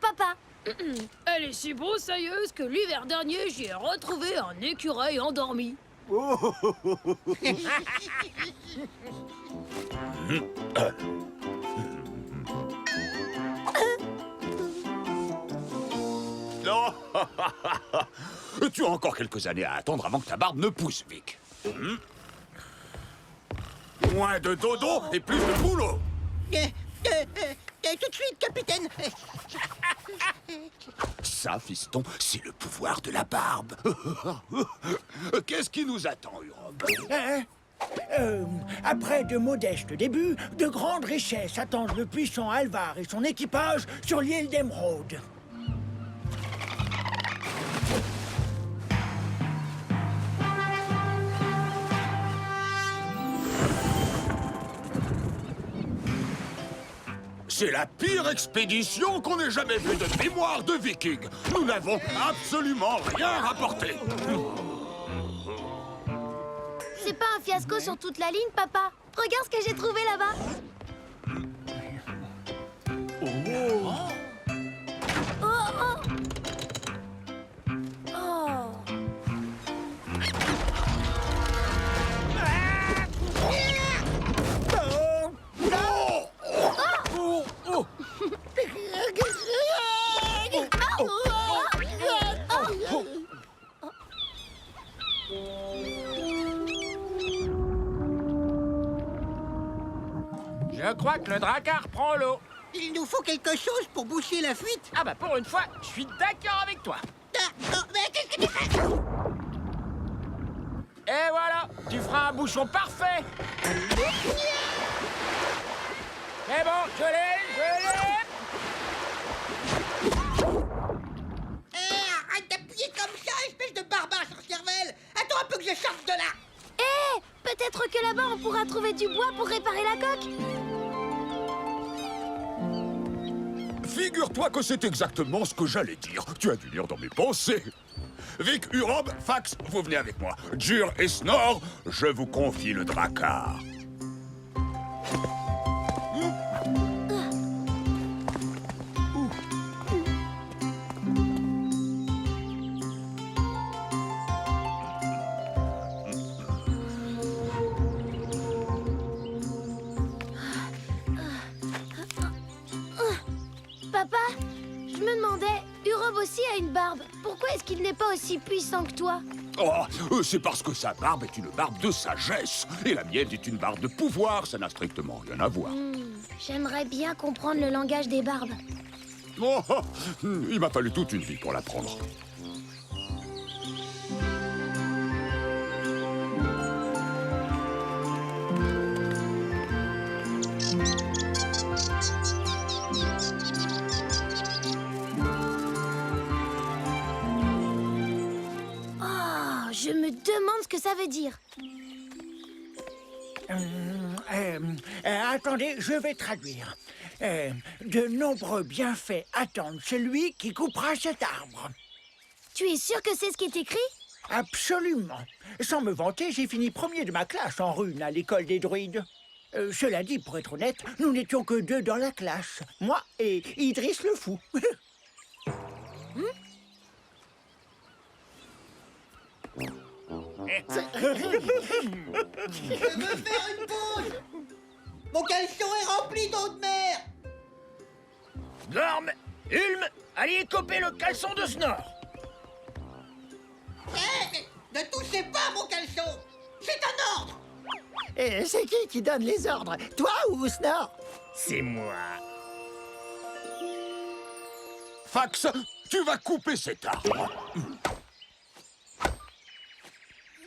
papa. Elle est si broussailleuse que l'hiver dernier, j'y ai retrouvé un écureuil endormi. Non. Tu as encore quelques années à attendre avant que ta barbe ne pousse, Vic. Moins de dodo et plus de boulot. Tout de suite, capitaine. Ça, fiston, c'est le pouvoir de la barbe. Qu'est-ce qui nous attend, Urob? Après de modestes débuts, de grandes richesses attendent le puissant Alvar et son équipage sur l'île d'Émeraude. C'est la pire expédition qu'on ait jamais vue de mémoire de Viking. Nous n'avons absolument rien rapporté. C'est pas un fiasco sur toute la ligne, papa. Regarde ce que j'ai trouvé là-bas. Oh, oh. Oh. Je crois que le dracar prend l'eau. Il nous faut quelque chose pour boucher la fuite. Ah bah pour une fois, je suis d'accord avec toi. Mais qu'est-ce que tu fais? Et voilà, tu feras un bouchon parfait. C'est bon, je l'ai. Arrête d'appuyer comme ça, espèce de barbare sur cervelle. Attends un peu que je sorte de là. Hé, peut-être que là-bas on pourra trouver du bois pour réparer la coque. Figure-toi que c'est exactement ce que j'allais dire. Tu as dû lire dans mes pensées. Vic, Urob, Fax, vous venez avec moi. Jur et Snor, je vous confie le dracar. Papa, je me demandais, Urob aussi a une barbe. Pourquoi est-ce qu'il n'est pas aussi puissant que toi? Oh, c'est parce que sa barbe est une barbe de sagesse. Et la mienne est une barbe de pouvoir. Ça n'a strictement rien à voir. J'aimerais bien comprendre le langage des barbes. Oh, il m'a fallu toute une vie pour l'apprendre. Je me demande ce que ça veut dire. Attendez, je vais traduire. De nombreux bienfaits attendent celui qui coupera cet arbre. Tu es sûr que c'est ce qui est écrit? Absolument. Sans me vanter, j'ai fini premier de ma classe en rune à l'école des druides. Cela dit, pour être honnête, nous n'étions que 2 dans la classe. Moi et Idriss le fou. Je veux faire une pause. Mon caleçon est rempli d'eau de mer. Gorm, Ulm, allez couper le caleçon de Snor. Ne touchez pas mon caleçon. C'est un ordre. Et c'est qui donne les ordres? Toi ou Snor? C'est moi. Fax, tu vas couper cet arbre.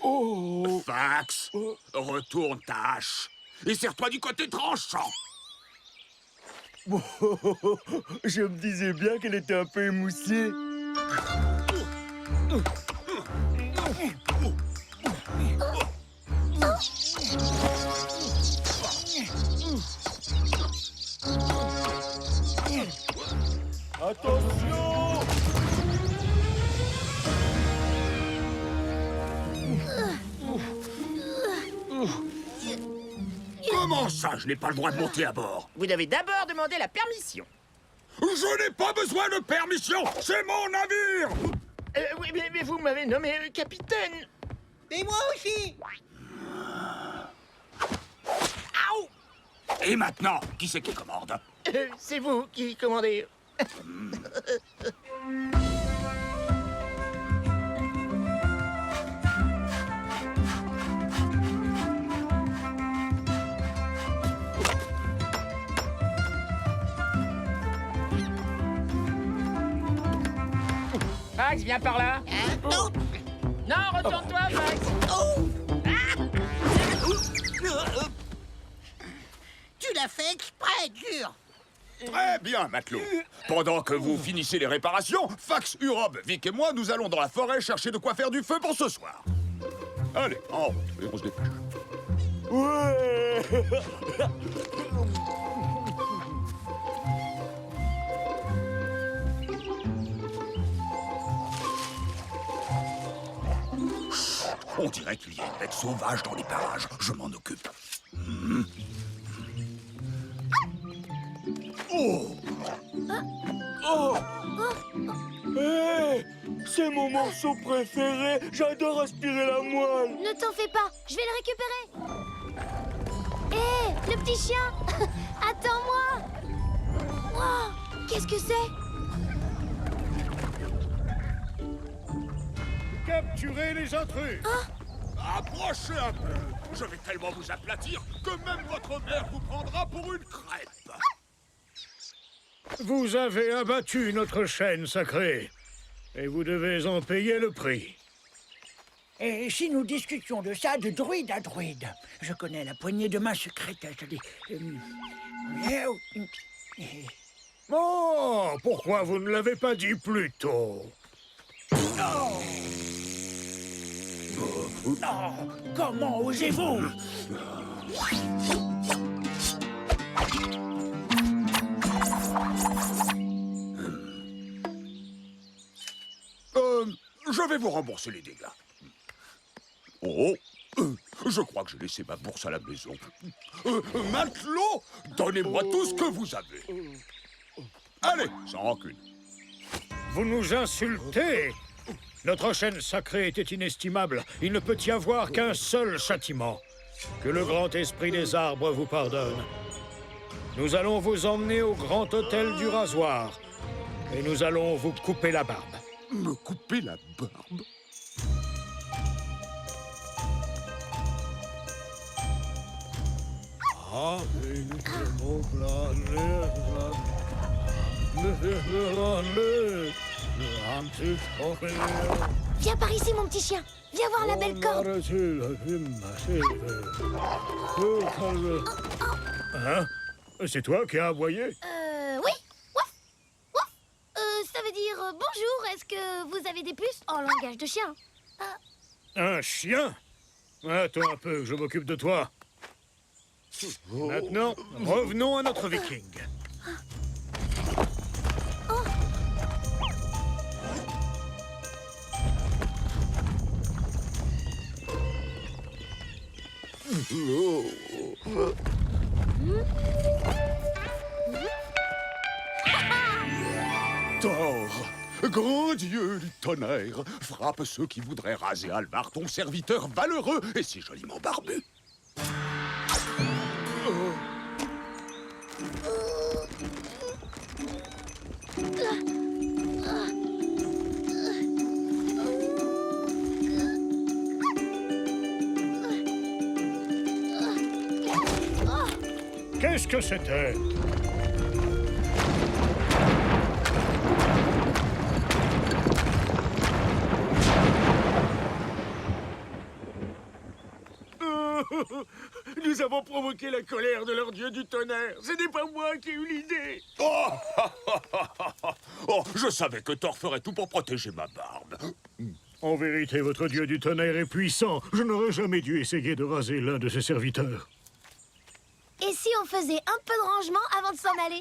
Oh. Fax, retourne ta hache et serre-toi du côté tranchant. Je me disais bien qu'elle était un peu émoussée. Attention! Comment ça, je n'ai pas le droit de monter à bord? Vous devez d'abord demander la permission. Je n'ai pas besoin de permission, c'est mon navire! Oui, mais vous m'avez nommé capitaine. Et moi aussi. Et maintenant, qui c'est qui commande? C'est vous qui commandez. Fax, viens par là. Non. Non, retourne-toi, Fax. Tu l'as fait exprès, dur. Très bien, matelot. Pendant que vous finissez les réparations, Fax, Urob, Vic et moi, nous allons dans la forêt chercher de quoi faire du feu pour ce soir. Allez, en route, et on se dépêche. Ouais. On dirait qu'il y a une bête sauvage dans les parages. Je m'en occupe. Oh! Hey, c'est mon morceau préféré. J'adore aspirer la moelle. Ne t'en fais pas, je vais le récupérer. Hé, le petit chien. Attends-moi. Wow, qu'est-ce que c'est? Capturez les intrus! Approchez un peu! Je vais tellement vous aplatir que même votre mère vous prendra pour une crêpe! Vous avez abattu notre chaîne sacrée, et vous devez en payer le prix. Et si nous discutions de ça de druide à druide? Je connais la poignée de main secrète. Oh, pourquoi vous ne l'avez pas dit plus tôt? Oh, comment osez-vous? Je vais vous rembourser les dégâts. Oh, je crois que j'ai laissé ma bourse à la maison. Matelot, donnez-moi tout ce que vous avez. Allez, sans rancune. Vous nous insultez! Notre chaîne sacrée était inestimable. Il ne peut y avoir qu'un seul châtiment. Que le grand esprit des arbres vous pardonne. Nous allons vous emmener au grand hôtel du rasoir. Et nous allons vous couper la barbe. Me couper la barbe? Viens par ici, mon petit chien. Viens voir la belle corde. Hein? C'est toi qui as aboyé? Oui. Waf. Waf. Ça veut dire bonjour. Est-ce que vous avez des puces en langage de chien? Un chien? Attends un peu, je m'occupe de toi. Maintenant, revenons à notre viking. Thor, grand dieu du tonnerre, frappe ceux qui voudraient raser Alvar, ton serviteur valeureux et si joliment barbu. Qu'est-ce que c'était? Nous avons provoqué la colère de leur dieu du tonnerre. Ce n'est pas moi qui ai eu l'idée. Oh, oh, je savais que Thor ferait tout pour protéger ma barbe. En vérité, votre dieu du tonnerre est puissant. Je n'aurais jamais dû essayer de raser l'un de ses serviteurs. Et si on faisait un peu de rangement avant de s'en aller?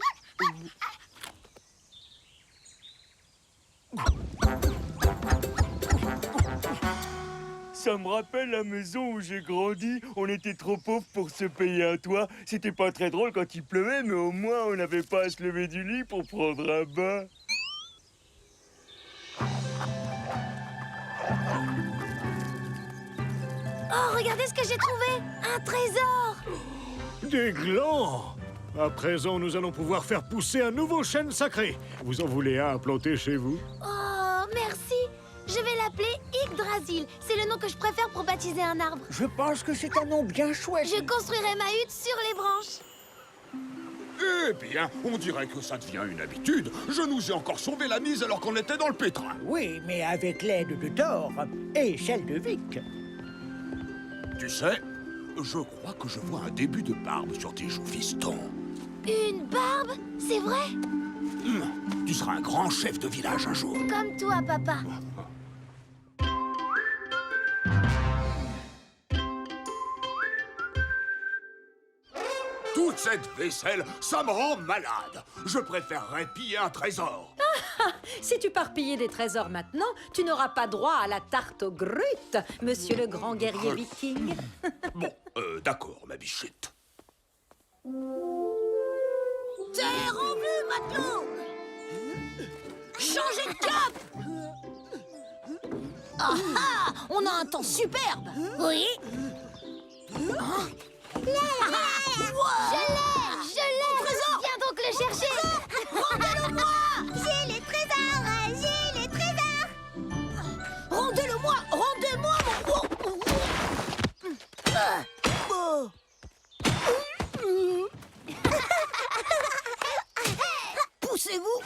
Ça me rappelle la maison où j'ai grandi. On était trop pauvres pour se payer un toit. C'était pas très drôle quand il pleuvait, mais au moins on n'avait pas à se lever du lit pour prendre un bain. Oh, regardez ce que j'ai trouvé! Un trésor! Des glands! À présent, nous allons pouvoir faire pousser un nouveau chêne sacré. Vous en voulez un à planter chez vous? Oh, merci! Je vais l'appeler Yggdrasil. C'est le nom que je préfère pour baptiser un arbre. Je pense que c'est un nom bien chouette. Je construirai ma hutte sur les branches. Eh bien, on dirait que ça devient une habitude. Je nous ai encore sauvé la mise alors qu'on était dans le pétrin. Oui, mais avec l'aide de Thor et celle de Vic. Tu sais, je crois que je vois un début de barbe sur tes joues, fiston. Une barbe? C'est vrai? Tu seras un grand chef de village un jour. Comme toi, papa. Toute cette vaisselle, ça me rend malade. Je préférerais piller un trésor. Si tu pars piller des trésors maintenant, tu n'auras pas droit à la tarte aux grutes, monsieur le grand guerrier viking. Bon, d'accord, ma bichette. Terre en vue, matelot! Changez de cap! Ah ah! On a un temps superbe! Oui! Je l'ai! Trésor! Viens donc le chercher! Rendez-le-moi! J'ai les trésors! J'ai les trésors! Rendez-le-moi! Rendez-moi Poussez-vous!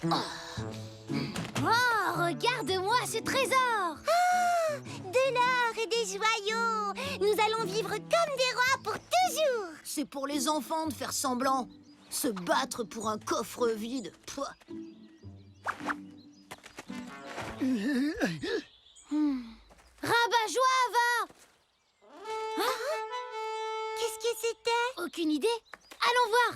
Oh, regarde-moi ce trésor! De l'or et des joyaux! Nous allons vivre comme des rois pour toujours! C'est pour les enfants de faire semblant. Se battre pour un coffre vide. Pouah. Rabat-joie, va! Qu'est-ce que c'était? Aucune idée. Allons voir.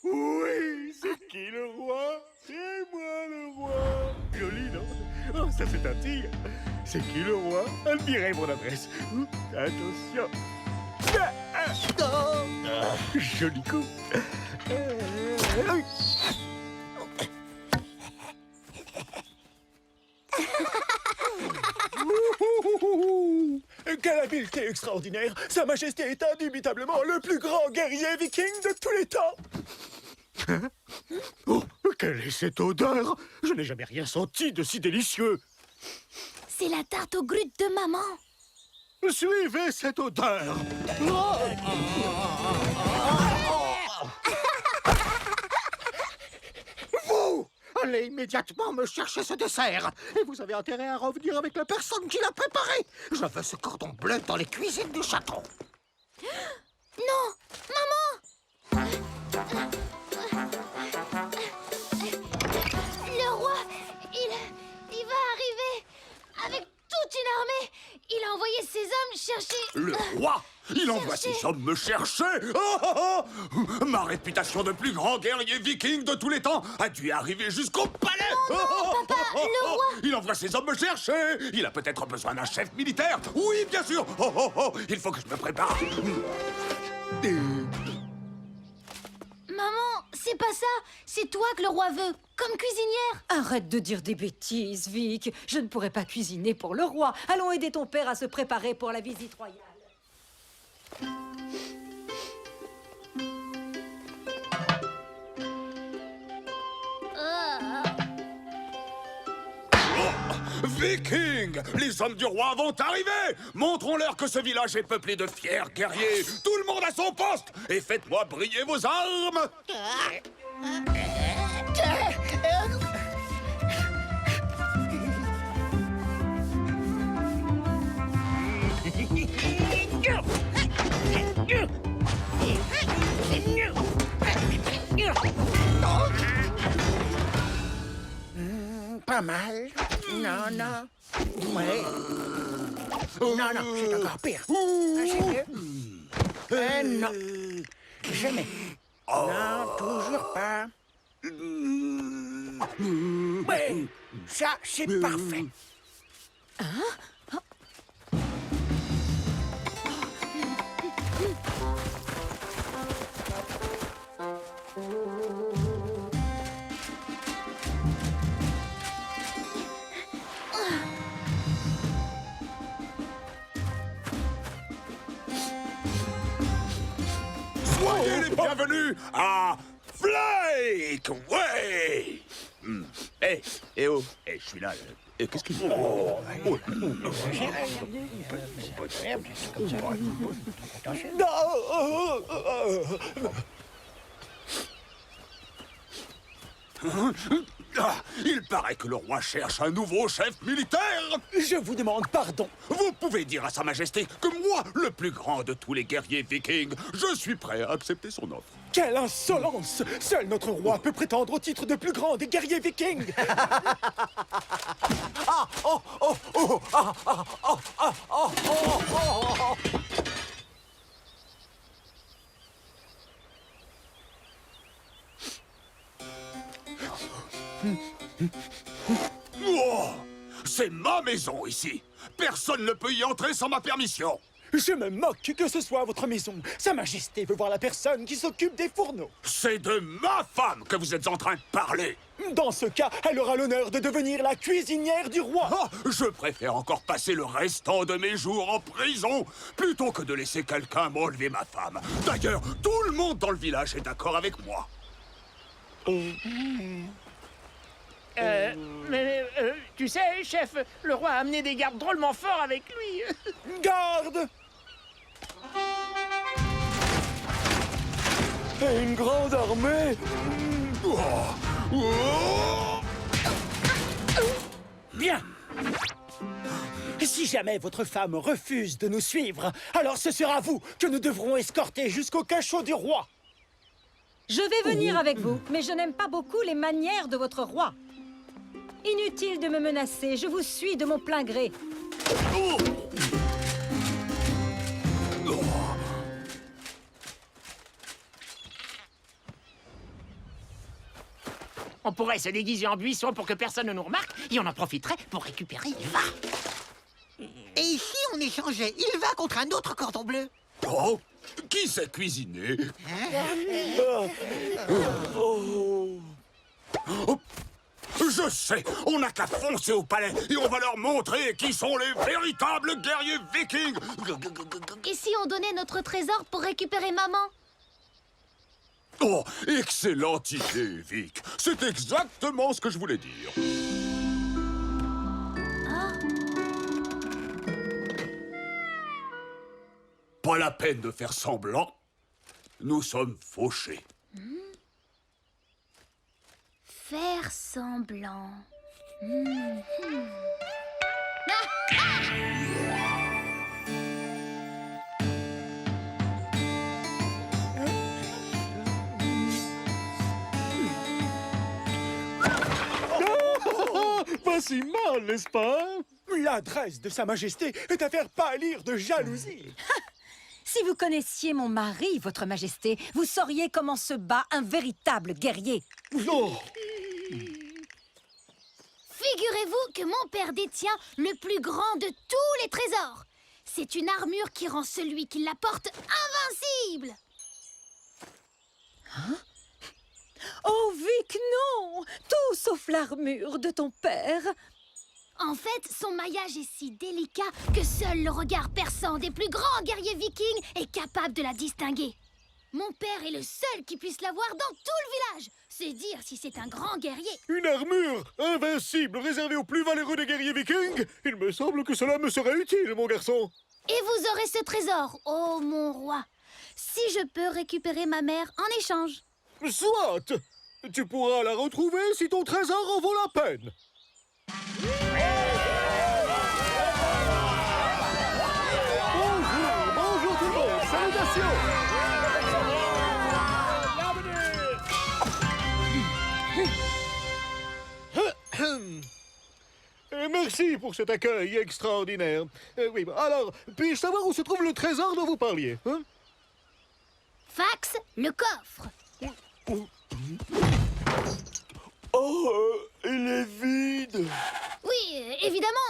Oui, c'est qui le roi? C'est moi le roi. Joli, non? Oh, ça c'est un tigre. C'est qui le roi? Admirez mon adresse. Attention. Joli coup. Quelle habileté extraordinaire! Sa Majesté est indubitablement le plus grand guerrier viking de tous les temps! Oh, quelle est cette odeur? Je n'ai jamais rien senti de si délicieux! C'est la tarte aux grutes de maman. Suivez cette odeur! Vous! Allez immédiatement me chercher ce dessert! Et vous avez intérêt à revenir avec la personne qui l'a préparé! Je veux ce cordon bleu dans les cuisines du château! Non, maman! Le roi, il va arriver avec toute une armée. Il a envoyé ses hommes chercher... Le roi? Il envoie ses hommes me chercher? Ma réputation de plus grand guerrier viking de tous les temps a dû arriver jusqu'au palais. Papa, le roi... Il envoie ses hommes me chercher. Il a peut-être besoin d'un chef militaire. Oui, bien sûr. Il faut que je me prépare. Maman, c'est pas ça. C'est toi que le roi veut, comme cuisinière. Arrête de dire des bêtises, Vic. Je ne pourrai pas cuisiner pour le roi. Allons aider ton père à se préparer pour la visite royale. Vikings! Les hommes du roi vont arriver! Montrons-leur que ce village est peuplé de fiers guerriers! Tout le monde à son poste! Et faites-moi briller vos armes! Pas mal. Non, non. Ouais. Non, non, c'est encore pire. C'est mieux. Non. Jamais. Non, toujours pas. Ouais. Ça, c'est parfait. Soyez les bienvenus à Flake Way. Eh oh, je suis là. Qu'est-ce qu'il faut? Il paraît que le roi cherche un nouveau chef militaire. Je vous demande pardon. Vous pouvez dire à Sa Majesté que moi, le plus grand de tous les guerriers vikings, je suis prêt à accepter son offre. Quelle insolence! Seul notre roi peut prétendre au titre de plus grand des guerriers vikings. Oh, c'est ma maison ici. Personne ne peut y entrer sans ma permission. Je me moque que ce soit votre maison. Sa Majesté veut voir la personne qui s'occupe des fourneaux. C'est de ma femme que vous êtes en train de parler. Dans ce cas, elle aura l'honneur de devenir la cuisinière du roi. Ah, je préfère encore passer le restant de mes jours en prison plutôt que de laisser quelqu'un m'enlever ma femme. D'ailleurs, tout le monde dans le village est d'accord avec moi. Tu sais, chef, le roi a amené des gardes drôlement forts avec lui. Garde! Et une grande armée. Bien. Si jamais votre femme refuse de nous suivre, alors ce sera vous que nous devrons escorter jusqu'au cachot du roi. Je vais venir avec vous, mais je n'aime pas beaucoup les manières de votre roi. Inutile de me menacer, je vous suis de mon plein gré. On pourrait se déguiser en buisson pour que personne ne nous remarque et on en profiterait pour récupérer Ilva. Et ici, on échangeait Ilva contre un autre cordon bleu. Oh, qui sait cuisiner? Oh, je sais, on n'a qu'à foncer au palais et on va leur montrer qui sont les véritables guerriers vikings. Et si on donnait notre trésor pour récupérer maman? Oh, excellente idée, Vic. C'est exactement ce que je voulais dire. Pas la peine de faire semblant. Nous sommes fauchés. Faire semblant. Pas si mal, n'est-ce pas? L'adresse de Sa Majesté est à faire pâlir de jalousie. Si vous connaissiez mon mari, votre majesté, vous sauriez comment se bat un véritable guerrier. Oh. Figurez-vous que mon père détient le plus grand de tous les trésors. C'est une armure qui rend celui qui la porte invincible. Oh, Vic, non! Tout sauf l'armure de ton père. En fait, son maillage est si délicat que seul le regard perçant des plus grands guerriers vikings est capable de la distinguer. Mon père est le seul qui puisse la voir dans tout le village. C'est dire si c'est un grand guerrier. Une armure invincible réservée aux plus valeureux des guerriers vikings? Il me semble que cela me serait utile, mon garçon. Et vous aurez ce trésor, oh mon roi. Si je peux récupérer ma mère en échange. Soit! Tu pourras la retrouver si ton trésor en vaut la peine. Bonjour tout le monde, salutations! Merci pour cet accueil extraordinaire. Oui, alors, puis-je savoir où se trouve le trésor dont vous parliez, hein? Fax, le coffre. Oh, il est vide.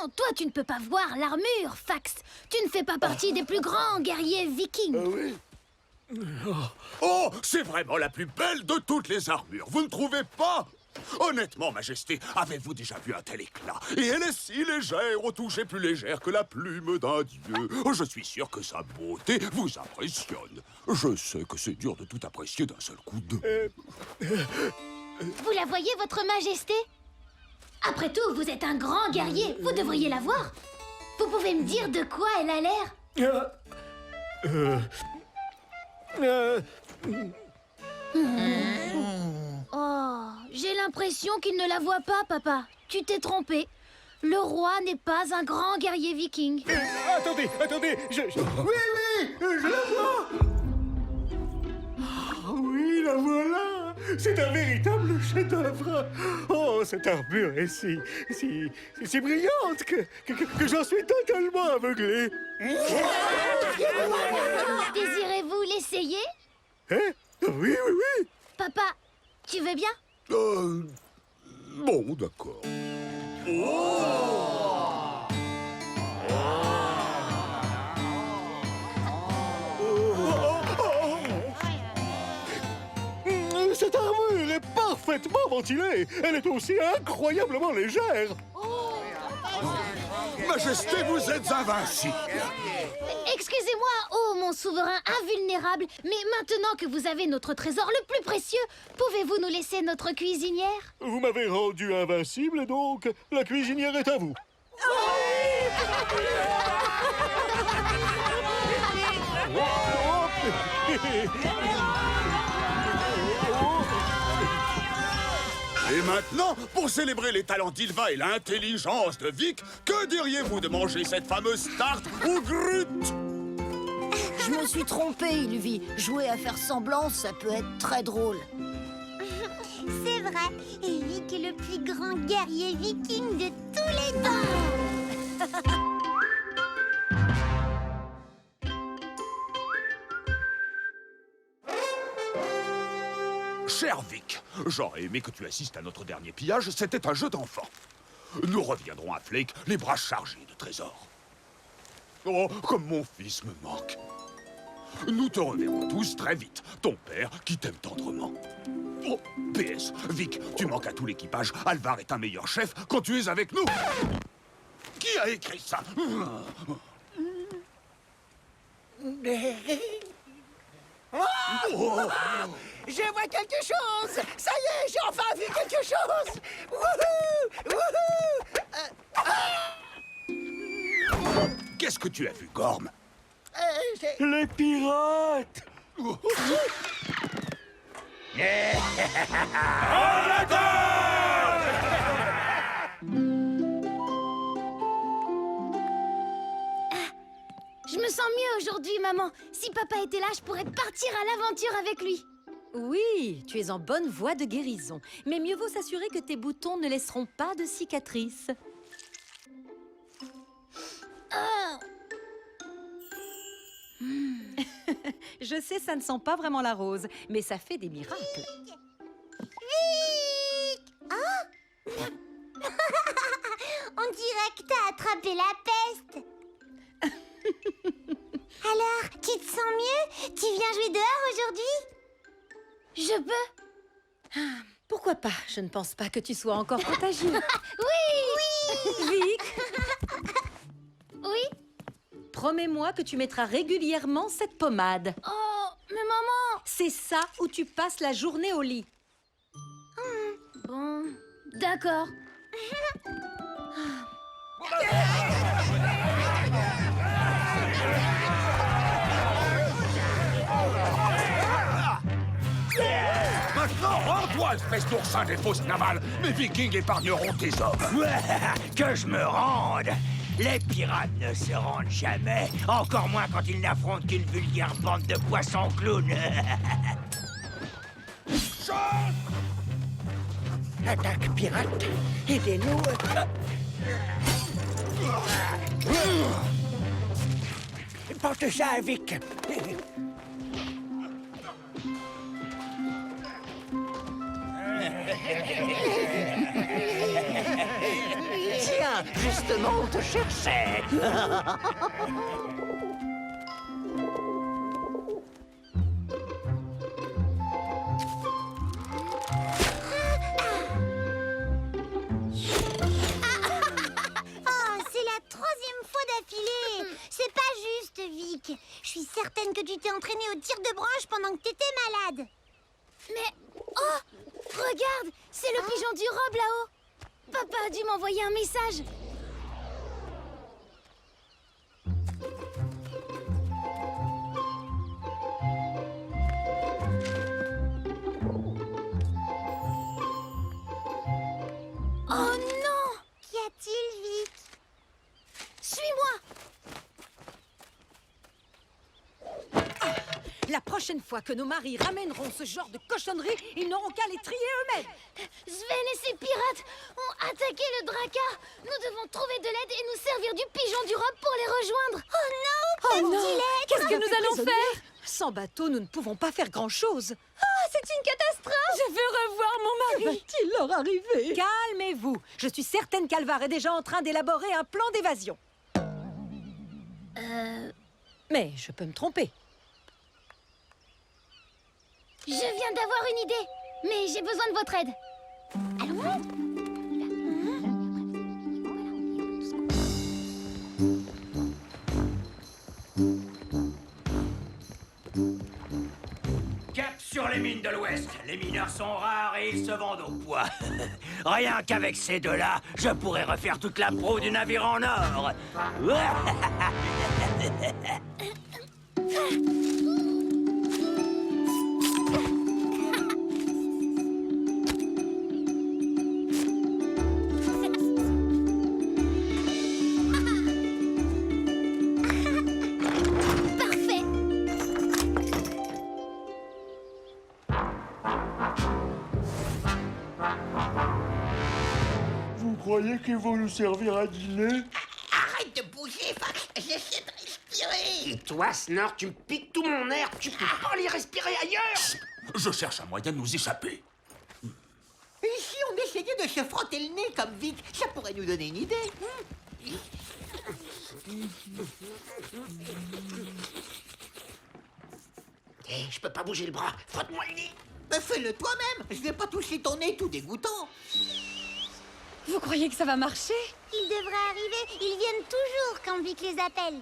toi tu ne peux pas voir l'armure, Fax. Tu ne fais pas partie des plus grands guerriers vikings. Oui. Oh, c'est vraiment la plus belle de toutes les armures, vous ne trouvez pas? Honnêtement, Majesté, avez-vous déjà vu un tel éclat? Et elle est si légère, au toucher plus légère que la plume d'un dieu. Je suis sûr que sa beauté vous impressionne. Je sais que c'est dur de tout apprécier d'un seul coup d'œil. Vous la voyez, votre Majesté? Après tout, vous êtes un grand guerrier, vous devriez la voir. Vous pouvez me dire de quoi elle a l'air? Oh, j'ai l'impression qu'il ne la voit pas, papa. Tu t'es trompé. Le roi n'est pas un grand guerrier viking. Attendez, Oui, je la vois. Ah oui, la voilà. C'est un véritable chef-d'œuvre. Oh, cette armure est si brillante que j'en suis totalement aveuglé. Désirez-vous l'essayer? Hein? Oui. Papa, tu veux bien? Bon, d'accord. Cette armure est parfaitement ventilée. Elle est aussi incroyablement légère. Majesté, vous êtes invincible. Excusez-moi, oh mon souverain invulnérable, mais maintenant que vous avez notre trésor le plus précieux, pouvez-vous nous laisser notre cuisinière? Vous m'avez rendu invincible, donc la cuisinière est à vous. Et maintenant, pour célébrer les talents d'Ylva et l'intelligence de Vic, que diriez-vous de manger cette fameuse tarte au Grut? Je me suis trompée, Ilvi. Jouer à faire semblant, ça peut être très drôle. C'est vrai, et Vic est le plus grand guerrier viking de tous les temps. Cher Vic, j'aurais aimé que tu assistes à notre dernier pillage, c'était un jeu d'enfant. Nous reviendrons à Flake, les bras chargés de trésors. Oh, comme mon fils me manque. Nous te reverrons tous très vite, ton père qui t'aime tendrement. Oh, PS, Vic, tu manques à tout l'équipage, Alvar est un meilleur chef quand tu es avec nous. Qui a écrit ça? Oh. Je vois quelque chose. Ça y est, j'ai enfin vu quelque chose. Wouhou! Qu'est-ce que tu as vu, Gorm? Les pirates. Je me sens mieux aujourd'hui, maman. Si papa était là, je pourrais partir à l'aventure avec lui. Oui, tu es en bonne voie de guérison. Mais mieux vaut s'assurer que tes boutons ne laisseront pas de cicatrices. Je sais, ça ne sent pas vraiment la rose, mais ça fait des miracles. Vic! Oh! On dirait que t'as attrapé la peste. Alors, tu te sens mieux? Tu viens jouer dehors aujourd'hui? Je peux? Pourquoi pas? Je ne pense pas que tu sois encore contagieux. Oui! Vic, Oui? promets-moi que tu mettras régulièrement cette pommade. Oh, mais maman! C'est ça où tu passes la journée au lit. Bon, d'accord. Maintenant, rends-toi, espèce d'oursin des fosses navales. Mes vikings épargneront tes hommes. Que je me rende. Les pirates ne se rendent jamais, encore moins quand ils n'affrontent qu'une vulgaire bande de poissons clowns. Attaque pirate, aidez-nous. Porte ça à Vic. Tiens, justement, on te cherchait. Oh, c'est la 3e fois d'affilée. C'est pas juste, Vic. Je suis certaine que tu t'es entraîné au tir de branche pendant que t'étais malade. Mais... Oh, regarde, c'est le pigeon du robe là-haut. Papa a dû m'envoyer un message. Oh non! Qu'y a-t-il, Vic? Suis-moi! La prochaine fois que nos maris ramèneront ce genre de cochonnerie, ils n'auront qu'à les trier eux-mêmes. Sven et ses pirates ont attaqué le Drakkar. Nous devons trouver de l'aide et nous servir du pigeon du robe pour les rejoindre. Oh non! Peuvent-ils être Qu'est-ce que nous allons prisonniers? faire? Sans bateau, nous ne pouvons pas faire grand-chose. Oh, c'est une catastrophe! Je veux revoir mon mari. Que va-t-il leur arriver? Calmez-vous. Je suis certaine qu'Alvar est déjà en train d'élaborer un plan d'évasion. Mais je peux me tromper. Je viens d'avoir une idée, mais j'ai besoin de votre aide. Allons-y. Cap sur les mines de l'Ouest. Les mineurs sont rares et ils se vendent au poids. Rien qu'avec ces deux-là, je pourrais refaire toute la proue du navire en or. Parfait. Vous croyez qu'ils vont nous servir à dîner? Arrête de bouger, Fox. J'essaie de respirer. Et toi, Snort, tu me piques tout mon air. Tu peux pas aller respirer ailleurs. Je cherche un moyen de nous échapper. Et si on essayait de se frotter le nez comme Vic, ça pourrait nous donner une idée. Hé, je peux pas bouger le bras. Frotte-moi le nez. Ben fais-le toi-même. Je vais pas toucher ton nez tout dégoûtant. Vous croyez que ça va marcher? Ils devraient arriver. Ils viennent toujours quand Vic les appelle.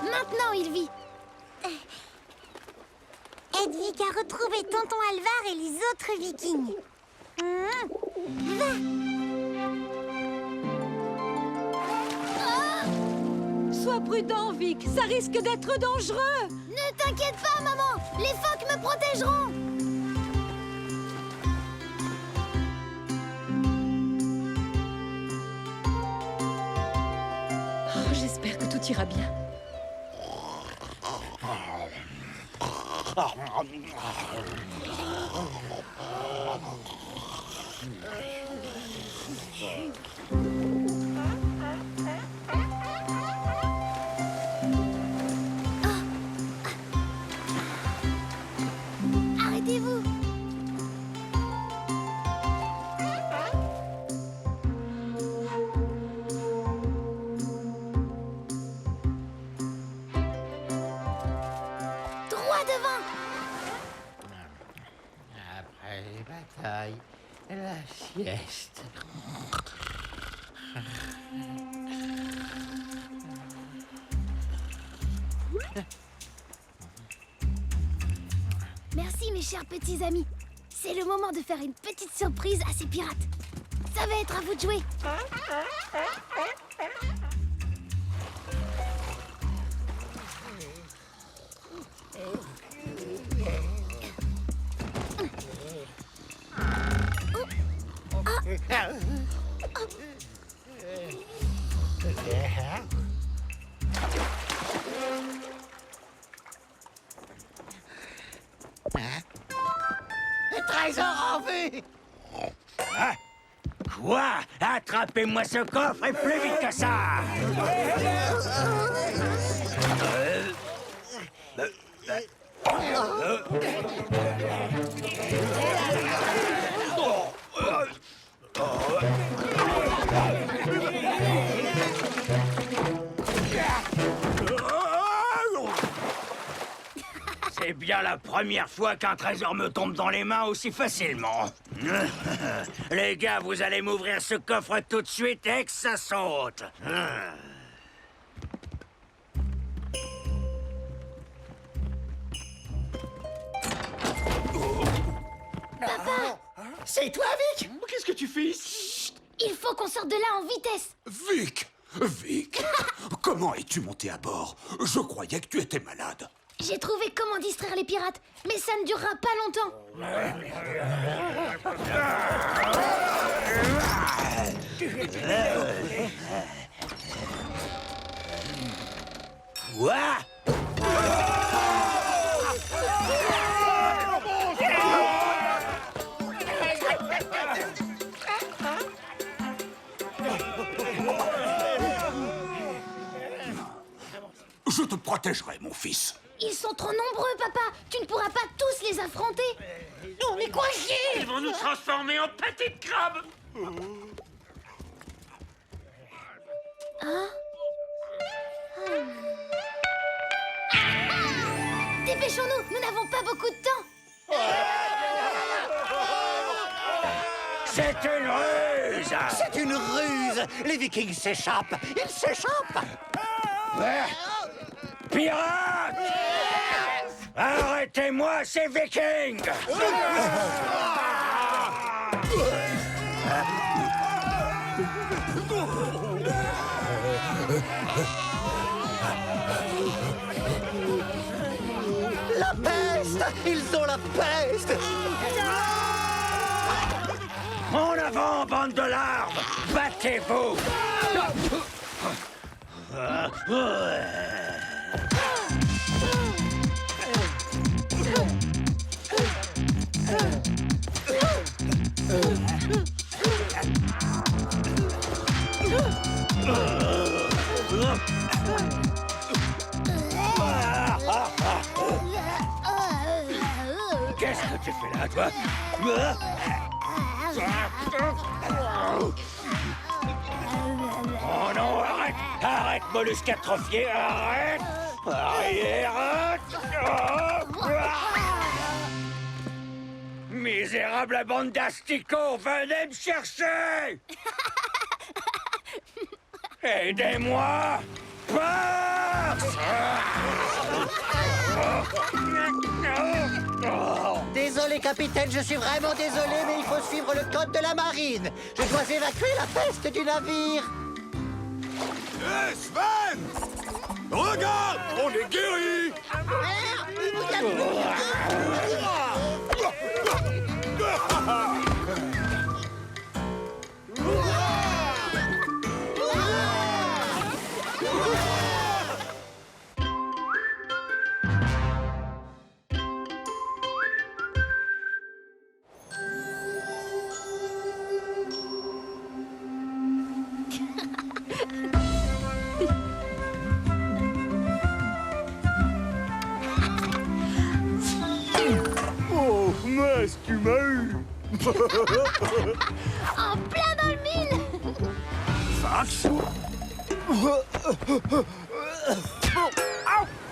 Maintenant, il vit. Edvig a retrouvé tonton Alvar et les autres vikings. Va. Sois prudent, Vic. Ça risque d'être dangereux. Ne t'inquiète pas, maman. Les phoques me protégeront. Oh, j'espère que tout ira bien. Arrêtez-vous. Droit devant. Après les batailles, la sieste. Merci, mes chers petits amis. C'est le moment de faire une petite surprise à ces pirates. Ça va être à vous de jouer. Le trésor en vue. Quoi? Attrapez-moi ce coffre et plus vite que ça! C'est bien la première fois qu'un trésor me tombe dans les mains aussi facilement. Les gars, vous allez m'ouvrir ce coffre tout de suite et que ça saute. C'est toi, Vic? Qu'est-ce que tu fais ici? Il faut qu'on sorte de là en vitesse. Vic! Vic! Comment es-tu monté à bord? Je croyais que tu étais malade. J'ai trouvé comment distraire les pirates, mais ça ne durera pas longtemps. Quoi? Je te protégerai, mon fils. Ils sont trop nombreux, papa. Tu ne pourras pas tous les affronter. On est coincés! Ils vont nous transformer en petites crabes! Dépêchons-nous, nous n'avons pas beaucoup de temps. C'est une ruse! C'est une ruse! Les Vikings s'échappent! Ils s'échappent! Pirates! Arrêtez-moi, ces Vikings! La peste! Ils ont la peste! En avant, bande de larves! Battez-vous! Qu'est-ce que tu fais là, toi? Oh non, arrête! Arrête, mollusque atrophié, arrête! Arrête! Misérable bande d'asticots, venez me chercher! Aidez-moi! Force! Désolé, capitaine, je suis vraiment désolé, mais il faut suivre le code de la marine. Je dois évacuer la peste du navire. Hé, Sven! Regarde! On est guéris! Oh, mince, tu m'as eu! En plein dans le mine. Fax! Oh!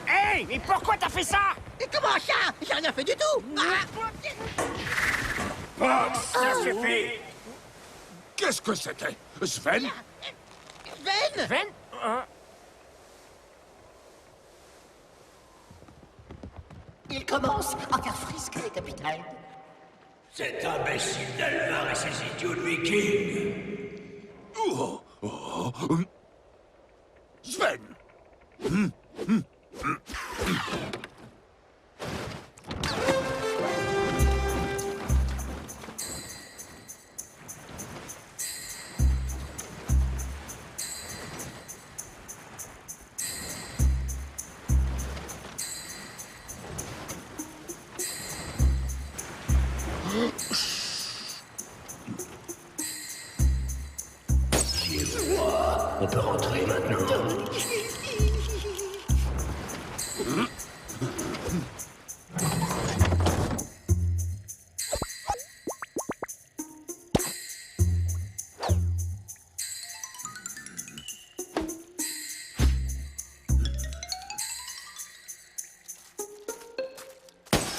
Hey! Mais pourquoi t'as fait ça? Et comment ça? J'ai rien fait du tout. Fox, ça suffit! Qu'est-ce que c'était? Sven? Sven? Sven? Il commence à faire frisquer, capitaine. Cet imbécile d'Alvar et ses idiots de vikings! Oh, oh, Sven!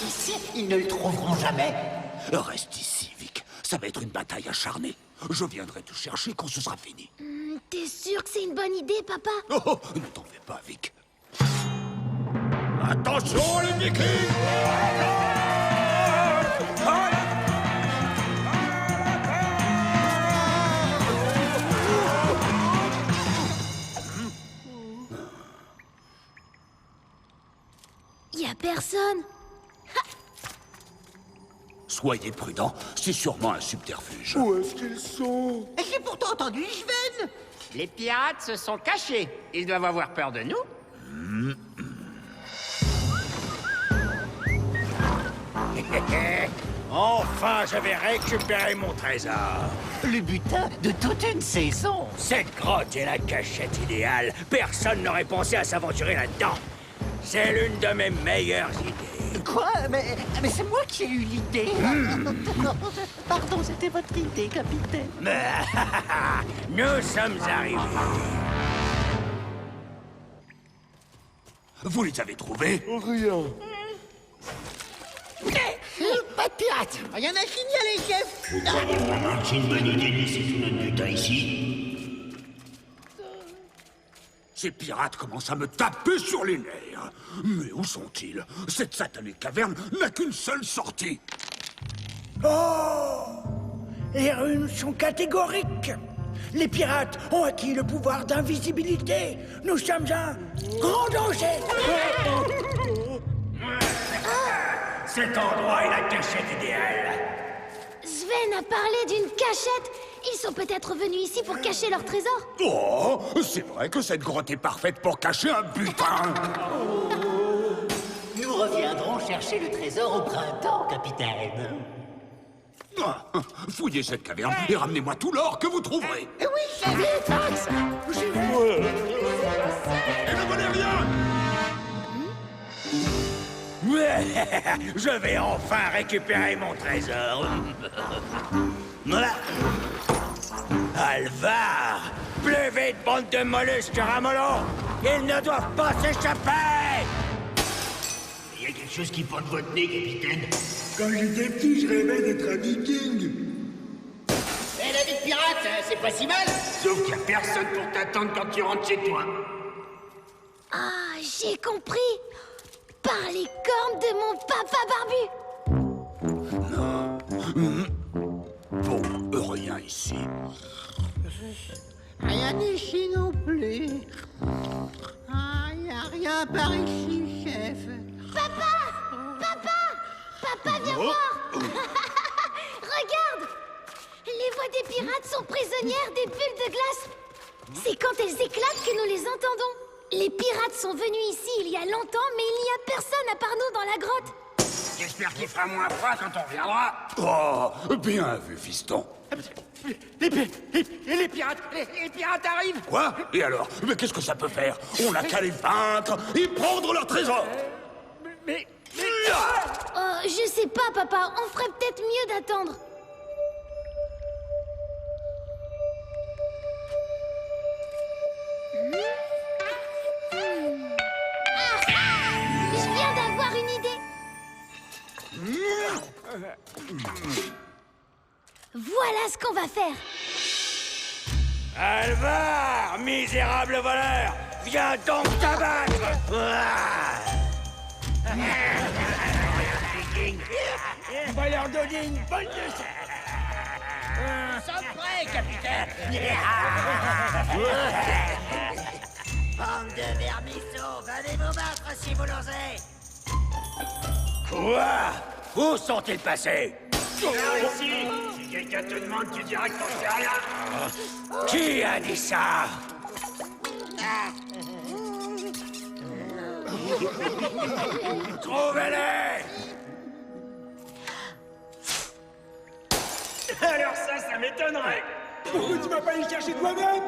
Ici, ils ne le trouveront jamais. Reste ici, Vic. Ça va être une bataille acharnée. Je viendrai te chercher quand ce sera fini. T'es sûr que c'est une bonne idée, papa? Oh, ne t'en fais pas, Vic. Attention, les Vikings! Y a personne. Soyez prudents, c'est sûrement un subterfuge. Où est-ce qu'ils sont? J'ai pourtant entendu Sven. Les pirates se sont cachés. Ils doivent avoir peur de nous. Enfin, je vais récupérer mon trésor. Le butin de toute une saison. Cette grotte est la cachette idéale. Personne n'aurait pensé à s'aventurer là-dedans. C'est l'une de mes meilleures idées. Quoi? Mais c'est moi qui ai eu l'idée. Pardon, c'était votre idée, capitaine. Nous sommes arrivés. Vous les avez trouvés? Rien. Pas de pirate. Rien à signaler, chef. C'est une bonne idée de laisser tout notre butin ici. Ces pirates commencent à me taper sur les nerfs. Mais où sont-ils? Cette satanée caverne n'a qu'une seule sortie. Oh! Les runes sont catégoriques. Les pirates ont acquis le pouvoir d'invisibilité. Nous sommes un grand danger. Cet endroit est la cachette idéale. Sven a parlé d'une cachette. Ils sont peut-être venus ici pour cacher leur trésor. Oh, c'est vrai que cette grotte est parfaite pour cacher un butin. Nous reviendrons chercher le trésor au printemps, capitaine. Ah, fouillez cette caverne et ramenez-moi tout l'or que vous trouverez. Oui, chef. Et ne volez rien! Je vais enfin récupérer mon trésor. Alvar! Plus vite, bande de mollusques ramelots! Ils ne doivent pas s'échapper! Il y a quelque chose qui porte votre nez, capitaine. Quand j'étais petit, je rêvais d'être un viking. Et la vie de pirate, c'est pas si mal. Sauf qu'il n'y a personne pour t'attendre quand tu rentres chez toi. Ah, j'ai compris. Par les cornes de mon papa barbu. Bon, rien ici. Rien ici non plus. Ah, y a rien par ici, chef. Papa, viens voir. Regarde. Les voix des pirates sont prisonnières des bulles de glace. C'est quand elles éclatent que nous les entendons. Les pirates sont venus ici il y a longtemps, mais il n'y a personne à part nous dans la grotte. J'espère qu'il fera moins froid quand on reviendra. Oh, bien vu, fiston. Les pirates arrivent. Quoi? Et alors? Mais qu'est-ce que ça peut faire? On n'a qu'à les vaincre et prendre leur trésor. Oh, je sais pas, papa. On ferait peut-être mieux d'attendre. Je viens d'avoir une idée. Voilà ce qu'on va faire. Alvar, misérable voleur, viens donc t'abattre. On va leur donner une bonne leçon. Sommes prêts, capitaine. Bande de vermisseaux, venez vous battre si vous l'osez. Quoi? Où sont-ils passés? Ici, si quelqu'un te demande, tu diras que t'en sais rien. Qui a dit ça? Trouvez-les! Alors ça m'étonnerait. Pourquoi tu m'as pas allé chercher toi-même?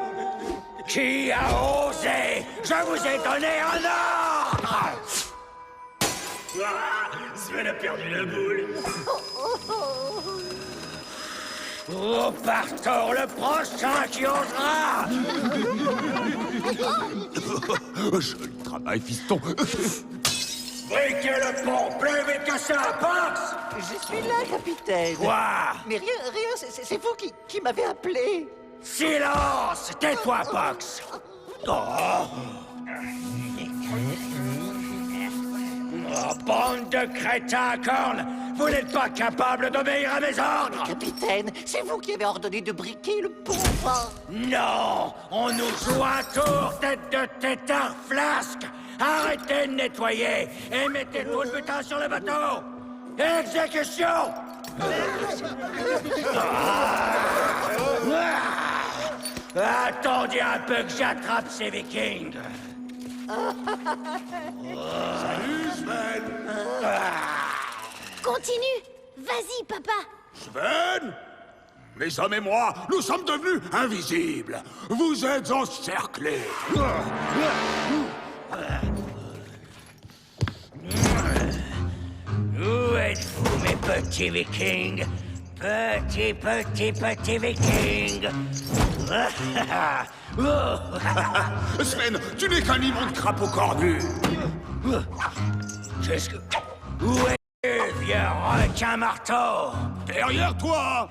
Qui a osé? Je vous ai donné un ordre! Sven a perdu la boule. Oh, partons le prochain qui osera! Joli travail, fiston. Briquez le pont plus vite que ça, Pox! Je suis là, capitaine. Quoi? Mais rien, c'est vous qui m'avez appelé. Silence! Tais-toi, Pox! Oh, bande de crétins à cornes! Vous n'êtes pas capable d'obéir à mes ordres! Capitaine, c'est vous qui avez ordonné de briquer le pont. Non! On nous joue un tour, tête de tétard flasque! Arrêtez de nettoyer et mettez tout le butin sur le bateau! Exécution! Attendez un peu que j'attrape ces vikings! Salut, Sven. Continue. Vas-y, papa. Sven! Les hommes et moi, nous sommes devenus invisibles. Vous êtes encerclés. Où êtes-vous, mes petits vikings? Petits vikings! Sven, tu n'es qu'un immonde crapaud cornu. Qu'est-ce que... Où es-tu, vieux requin marteau? Derrière toi.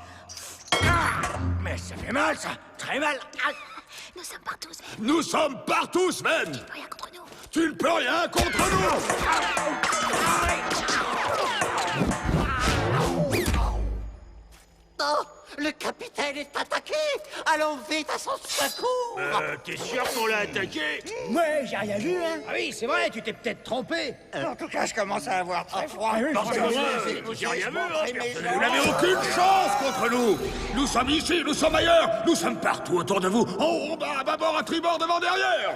Mais ça fait mal, ça! Très mal! Nous sommes partout, Sven. Nous sommes partout, Sven. Rien contre nous. Tu ne peux rien contre nous. Oh, le capitaine est attaqué. Allons vite à son secours. T'es sûr qu'on l'a attaqué? Ouais, j'ai rien vu, hein. Ah oui, c'est vrai, tu t'es peut-être trompé. En tout cas, je commence à avoir très froid. J'ai rien vu, hein? Vous n'avez aucune chance contre nous. Nous sommes ici, nous sommes ailleurs. Nous sommes partout autour de vous. En haut, en bas, à bâbord, à tribord, devant, derrière.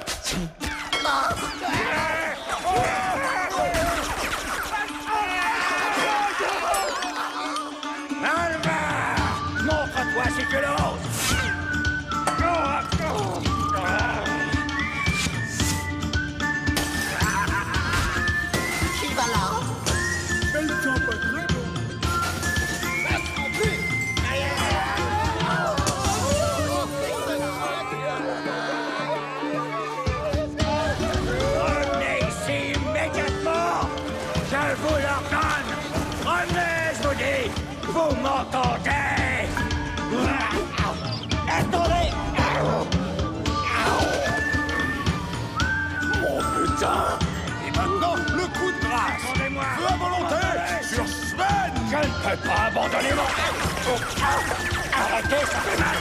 Alvar! Montre-toi si tu l'oses! Qui va là? Revenez ici immédiatement! Je vous l'ordonne! Revenez, je vous dis! Vous m'entendez? Attendez! Oh putain. Et maintenant, le coup de grâce. Attendez-moi! Feu à volonté sur Sven. Je ne peux pas abandonner mon... Arrêtez, ça fait mal!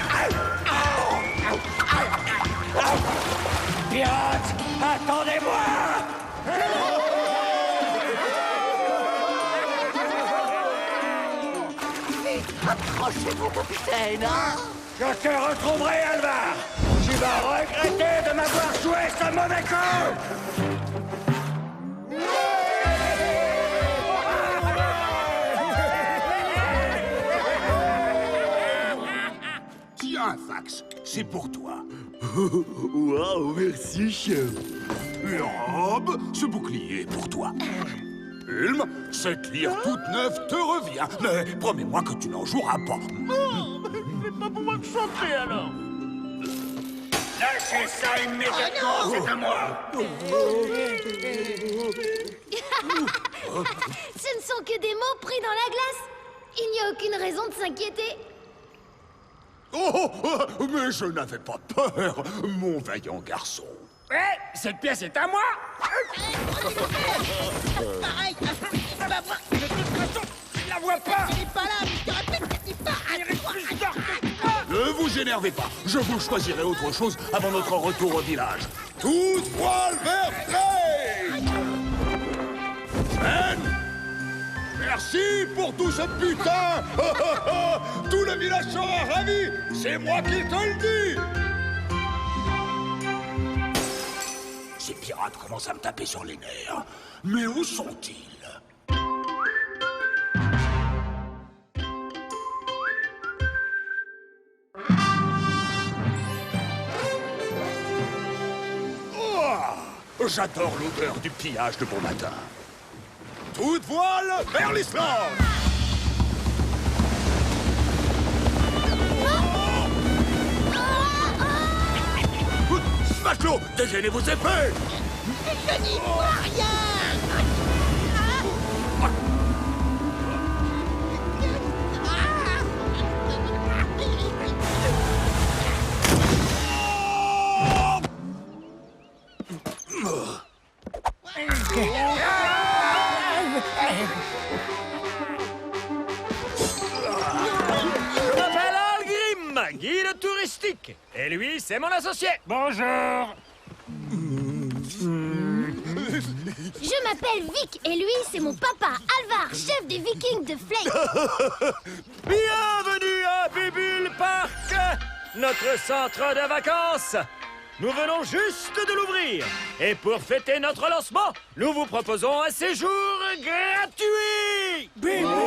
Pirates, attendez-moi! Approchez-vous, capitaine. Je te retrouverai, Alvar! Tu vas regretter de m'avoir joué ce mauvais coup! Tiens, Fax, c'est pour toi. Waouh, merci, chef. Une robe, ce bouclier pour toi. Ulm, cette lyre toute neuve te revient, mais promets-moi que tu n'en joueras pas. Pas pour moi que chanter, alors. Lâchez ça immédiatement, c'est à moi! Ce ne sont que des mots pris dans la glace. Il n'y a aucune raison de s'inquiéter. Oh, mais je n'avais pas peur, mon vaillant garçon. Cette pièce est à moi. Pareil. Je la vois pas. Il est pas là, mais je te répète que c'est pas. Ne vous énervez pas, je vous choisirai autre chose avant notre retour au village. Toute voile verte! Sven! Merci pour tout ce putain! Tout le village sera ravi! C'est moi qui te le dis! Ces pirates commencent à me taper sur les nerfs. Mais où sont-ils? Oh, j'adore l'odeur du pillage de bon matin. Toute voile vers l'Islande! Matelot, dégainez vos épées! Je n'y vois rien. Je m'appelle Algrim, guide touristique. Et lui, c'est mon associé. Bonjour. Je m'appelle Vic et lui, c'est mon papa, Alvar, chef des Vikings de Flake. Bienvenue à Bubule Park, notre centre de vacances. Nous venons juste de l'ouvrir. Et pour fêter notre lancement, nous vous proposons un séjour gratuit. Nous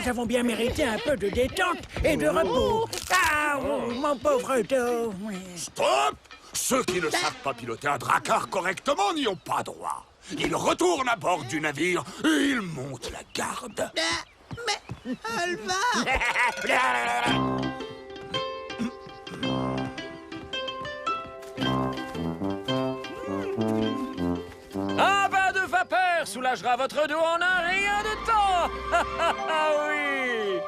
avons bien mérité un peu de détente et de repos. Ah, mon pauvre dos. Stop! Ceux qui ne savent pas piloter un drakkar correctement n'y ont pas droit. Ils retournent à bord du navire et ils montent la garde. Mais, Alvar! Un bain de vapeur soulagera votre dos en un rien de temps. Oui.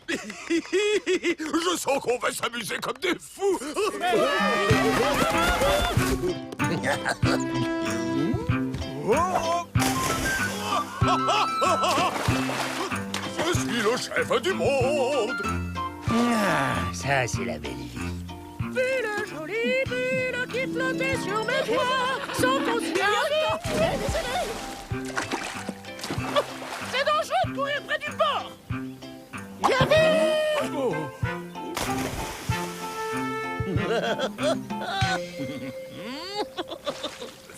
Je sens qu'on va s'amuser comme des fous. Je suis le chef du monde. Ah, ça, c'est la belle vie. Ville jolie, ville qui flottait sur mes doigts, sans qu'on s'y arrive. C'est dangereux de courir près du bord.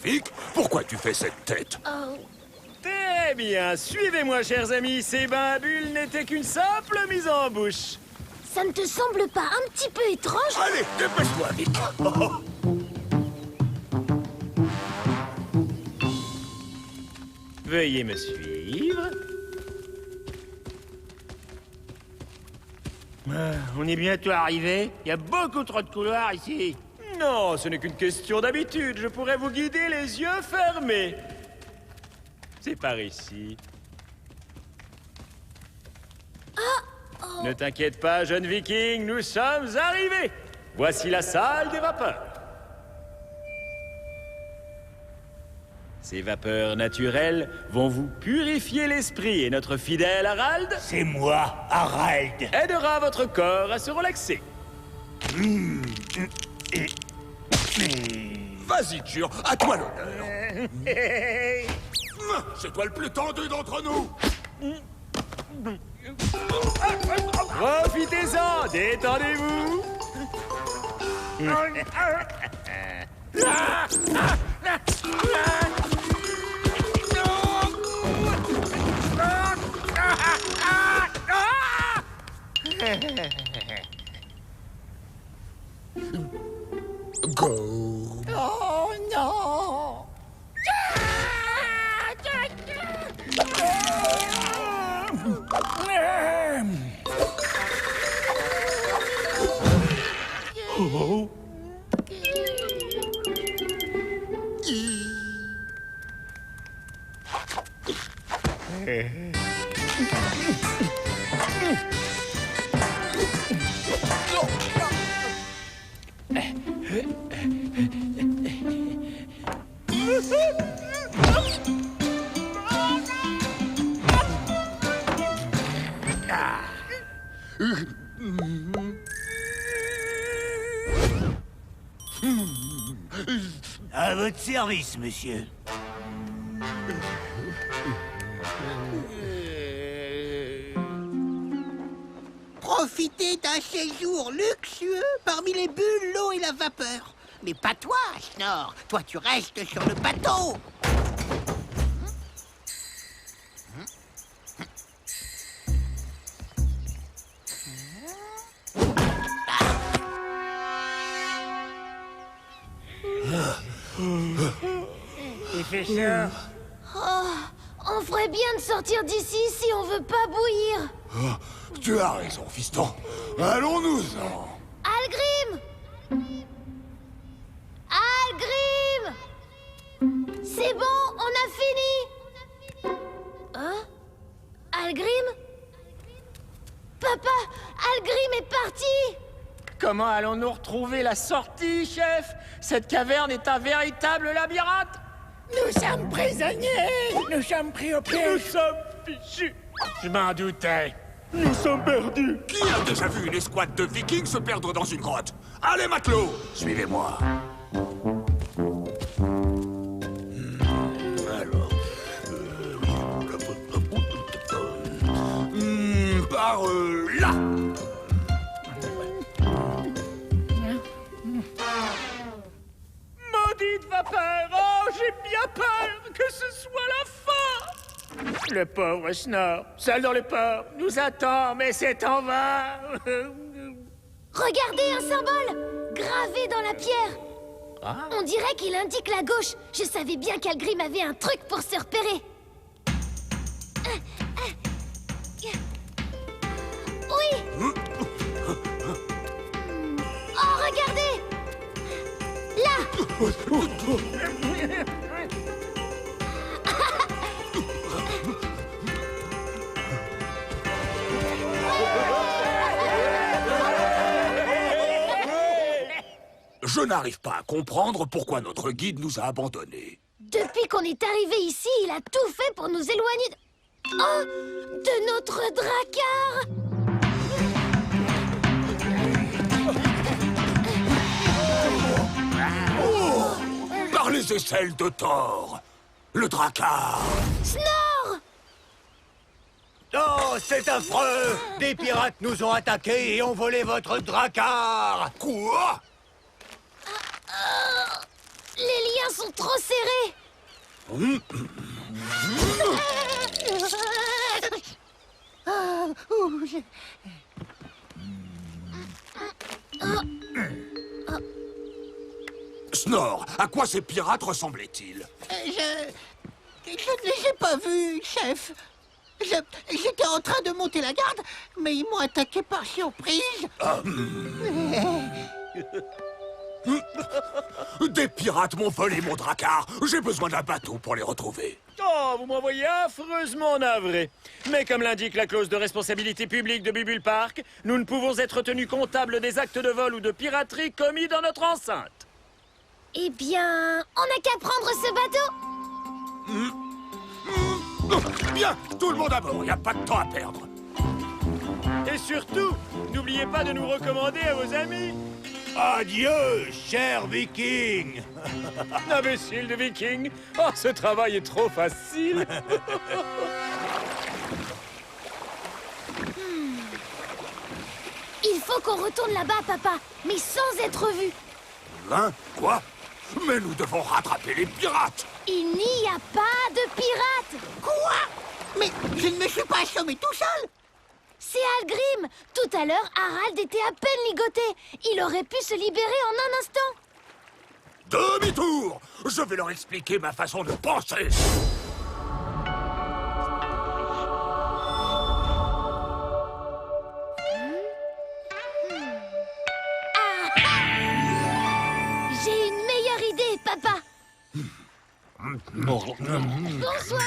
Vic, pourquoi tu fais cette tête? Très bien, suivez-moi, chers amis. Ces bains à bulles n'étaient qu'une simple mise en bouche. Ça ne te semble pas un petit peu étrange? Allez, dépêche-toi, Vic. Veuillez me suivre. On est bientôt arrivé. Il y a beaucoup trop de couloirs ici. Non, ce n'est qu'une question d'habitude. Je pourrais vous guider les yeux fermés. C'est par ici. Ne t'inquiète pas, jeune viking, nous sommes arrivés. Voici la salle des vapeurs. Ces vapeurs naturelles vont vous purifier l'esprit et notre fidèle Harald... C'est moi, Harald. ...aidera votre corps à se relaxer. Vas-y, Tchur, à toi l'honneur. C'est toi le plus tendu d'entre nous. Profitez-en, détendez-vous. Go. Oh non! Oh. À votre service, monsieur. Profitez d'un séjour luxueux parmi les bulles, l'eau et la vapeur. Mais pas toi, Schnorr. Toi, tu restes sur le bateau. Il fait chaud. Oh, on ferait bien de sortir d'ici si on veut pas bouillir. Oh, tu as raison, fiston. Allons-nous-en. Algrim! Algrim! C'est bon, on a fini. Hein? Algrim? Papa, Algrim est parti! Comment allons-nous retrouver la sortie, chef? Cette caverne est un véritable labyrinthe. Nous sommes prisonniers. Nous sommes pris au Nous piège. sommes fichus. Je m'en doutais. Nous sommes perdus. Qui a déjà vu une escouade de vikings se perdre dans une grotte? Allez, matelots, suivez-moi. Alors... par là. Maudite vapeur. Oh, j'ai bien peur que ce soit la fin. Le pauvre Snor, seul dans le port, nous attend, mais c'est en vain. Regardez un symbole gravé dans la pierre. On dirait qu'il indique la gauche. Je savais bien qu'Algrim avait un truc pour se repérer. Oui. Oh, regardez. Là. Je n'arrive pas à comprendre pourquoi notre guide nous a abandonnés. Depuis qu'on est arrivé ici, il a tout fait pour nous éloigner de... Oh, de notre drakkar. Par les aisselles de Thor, le drakkar. Snor. Oh, c'est affreux! Des pirates nous ont attaqués et ont volé votre drakkar! Quoi? Les liens sont trop serrés. Snor, à quoi ces pirates ressemblaient-ils? Je ne les ai pas vus, chef. J'étais en train de monter la garde, mais ils m'ont attaqué par surprise. Des pirates m'ont volé mon drakkar. J'ai besoin d'un bateau pour les retrouver. Oh, vous m'envoyez affreusement navré. Mais comme l'indique la clause de responsabilité publique de Bubule Park, nous ne pouvons être tenus comptables des actes de vol ou de piraterie commis dans notre enceinte. Eh bien, on n'a qu'à prendre ce bateau. Bien, tout le monde à bord, il n'y a pas de temps à perdre. Et surtout, n'oubliez pas de nous recommander à vos amis. Adieu, cher viking! Imbécile de viking. Oh, ce travail est trop facile. Il faut qu'on retourne là-bas, papa, mais sans être vu. Hein? Quoi? Mais nous devons rattraper les pirates. Il n'y a pas de pirates. Quoi? Mais je ne me suis pas assommé tout seul! C'est Algrim. Tout à l'heure, Harald était à peine ligoté. Il aurait pu se libérer en un instant. Demi-tour! Je vais leur expliquer ma façon de penser. J'ai une meilleure idée, papa. Bonsoir.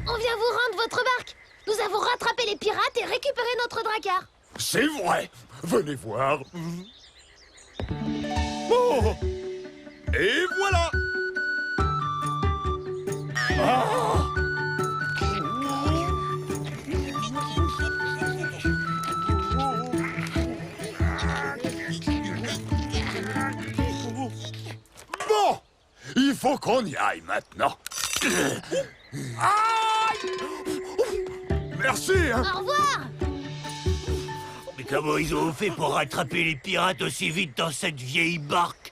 On vient vous rendre votre barque. Nous avons rattrapé les pirates et récupéré notre drakkar. C'est vrai. Venez voir. Oh! Et voilà! Bon, il faut qu'on y aille maintenant. Aïe! Merci, hein. Au revoir. Mais comment ils ont fait pour rattraper les pirates aussi vite dans cette vieille barque?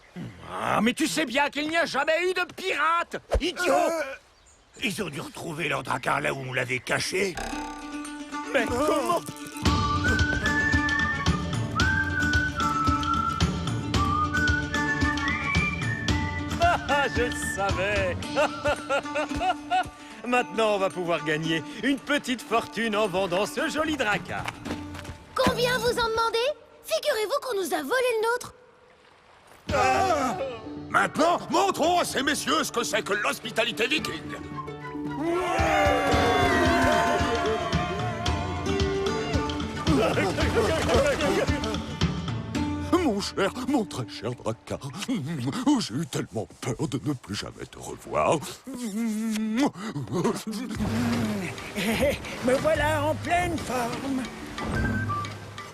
Ah, mais tu sais bien qu'il n'y a jamais eu de pirates. Idiot! Ils ont dû retrouver leur drakkar là où on l'avait caché. Mais comment? Ah, je le savais. Maintenant, on va pouvoir gagner une petite fortune en vendant ce joli drakkar. Combien vous en demandez? Figurez-vous qu'on nous a volé le nôtre. Maintenant, montrons à ces messieurs ce que c'est que l'hospitalité viking. mon cher, mon très cher Drakkar. J'ai eu tellement peur de ne plus jamais te revoir. Me voilà en pleine forme.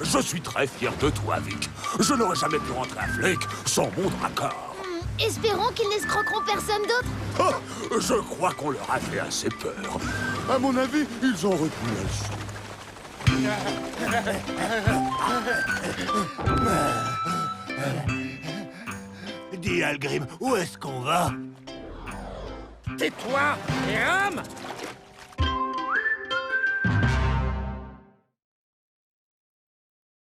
Je suis très fier de toi, Vic. Je n'aurais jamais pu rentrer à Flake sans mon Drakkar. Espérons qu'ils n'escroqueront personne d'autre. Ah, je crois qu'on leur a fait assez peur. À mon avis, ils ont retenu la leçon. Dis, Algrim, où est-ce qu'on va? Tais-toi et rame!